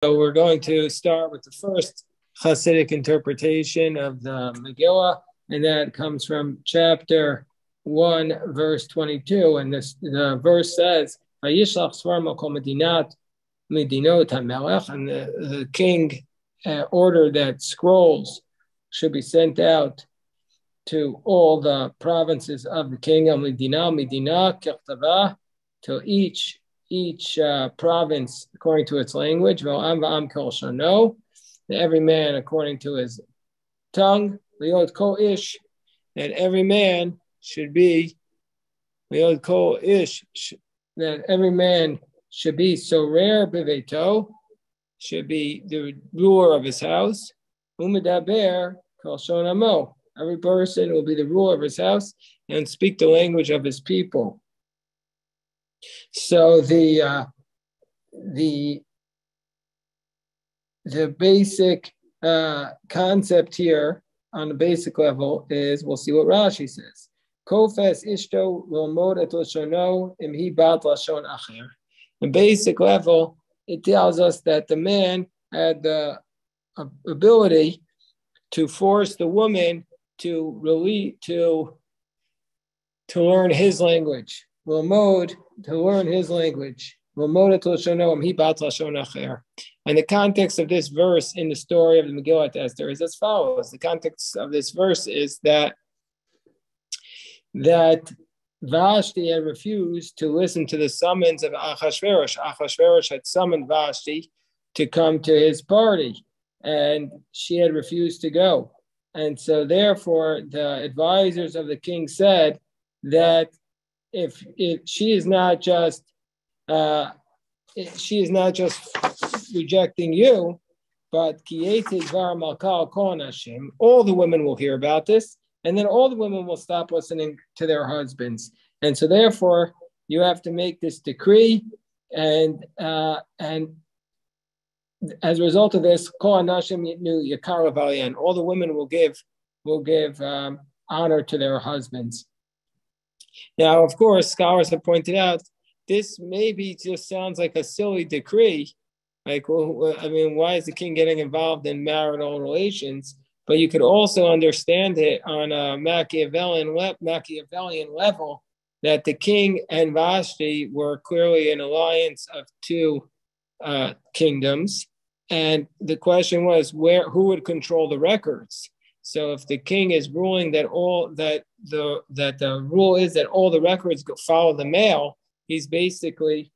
So we're going to start with the first Hasidic interpretation of the Megillah, and that comes from chapter 1, verse 22. And the verse says, "Vayishlach svar makom medinot hamelech," and the king ordered that scrolls should be sent out to all the provinces of the kingdom, medina kechtava, to each province according to its language, every man according to his tongue, that every man should be that every man should be sorer beveto, should be the ruler of his house, umedaber kol shonamo, every person will be the ruler of his house and speak the language of his people. So the basic concept here on the basic level is, we'll see what Rashi says. Kofes ishto lomod et lashono imhi bat lashon acher. The basic level, it tells us that the man had the ability to force the woman to learn his language. Lomod, to learn his language. And the context of this verse in the story of the Megillat Esther is as follows. The context of this verse is that Vashti had refused to listen to the summons of Achashverosh. Achashverosh had summoned Vashti to come to his party, and she had refused to go. And so therefore, the advisors of the king said that if she is not just rejecting you, but all the women will hear about this, and then all the women will stop listening to their husbands. And so therefore, you have to make this decree, and as a result of this, all the women will give honor to their husbands. Now, of course, scholars have pointed out this maybe just sounds like a silly decree. Like, well, I mean, why is the king getting involved in marital relations? But you could also understand it on a Machiavellian level, that the king and Vashti were clearly an alliance of two kingdoms, and the question was who would control the records. So if the king is ruling that the rule is that all the records follow the male, he's basically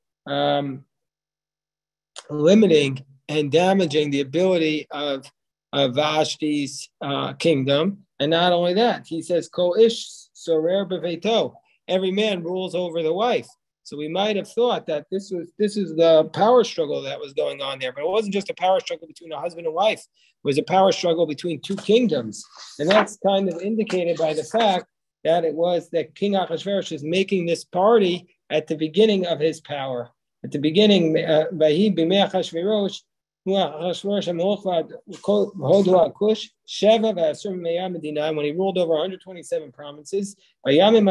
limiting and damaging the ability of Vashti's kingdom. And not only that, he says, Kol ish sorer beveto, every man rules over the wife. So we might have thought that this is the power struggle that was going on there, but it wasn't just a power struggle between a husband and wife. It was a power struggle between two kingdoms. And that's kind of indicated by the fact that it was that King Achashverosh is making this party at the beginning of his power. At the beginning, when he ruled over 127 provinces, when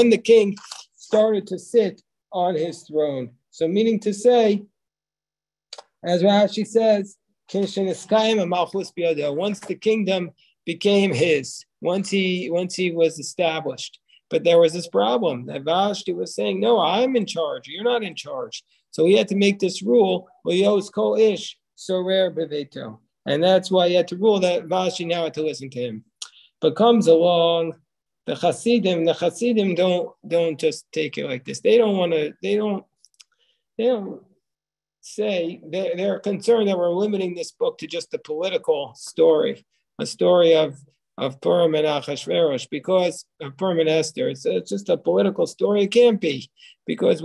the king started to sit on his throne. So meaning to say, as Rashi says, once the kingdom became his, once he was established. But there was this problem that Vashti was saying, no, I'm in charge. You're not in charge. So he had to make this rule, and that's why he had to rule that Vashti now had to listen to him. But comes along the Hasidim don't just take it like this. They don't say, they're concerned that we're limiting this book to just a political story, a story of Purim and Achashverosh, because of Purim and Esther. It's just a political story. It can't be, because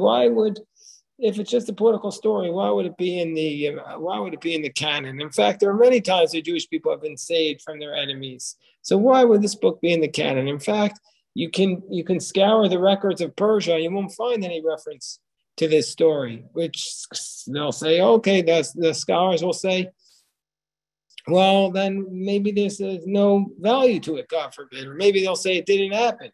if it's just a political story, why would it be in the canon? In fact, there are many times the Jewish people have been saved from their enemies. So why would this book be in the canon? In fact, you can scour the records of Persia, you won't find any reference to this story, which they'll say, okay, the scholars will say, well, then maybe there's no value to it, God forbid, or maybe they'll say it didn't happen.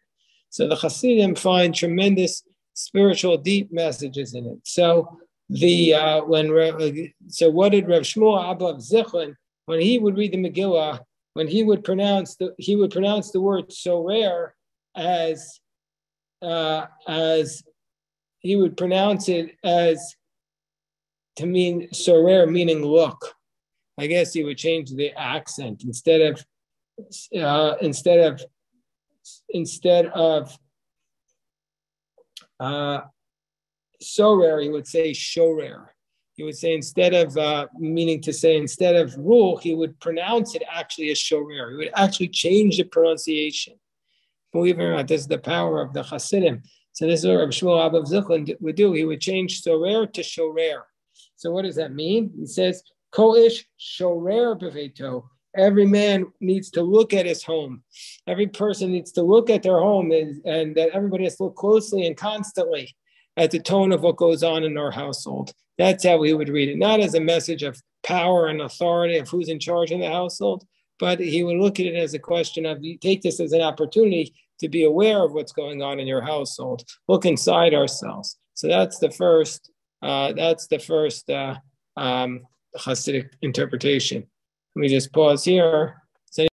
So the Hasidim find tremendous spiritual deep messages in it. So So what did Rav Shmuel Abba of Zichron, when he would read the Megillah, when he would pronounce the word sorer as he would pronounce it as to mean sorer, meaning look. I guess he would change the accent instead of sorer, he would say shorer. He would say instead of rule, he would pronounce it actually as shorer. He would actually change the pronunciation. Believe it or not, this is the power of the Hasidim. So this is what Rabbi Shmuel Abba of Zichron would do. He would change sorer to shorer. So what does that mean? He says, Kol ish shorer b'veito. Every man needs to look at his home. Every person needs to look at their home, and that everybody has to look closely and constantly at the tone of what goes on in our household. That's how he would read it, not as a message of power and authority of who's in charge in the household, but he would look at it as a question of, you take this as an opportunity to be aware of what's going on in your household. Look inside ourselves. So that's the first Hasidic interpretation. Let me just pause here.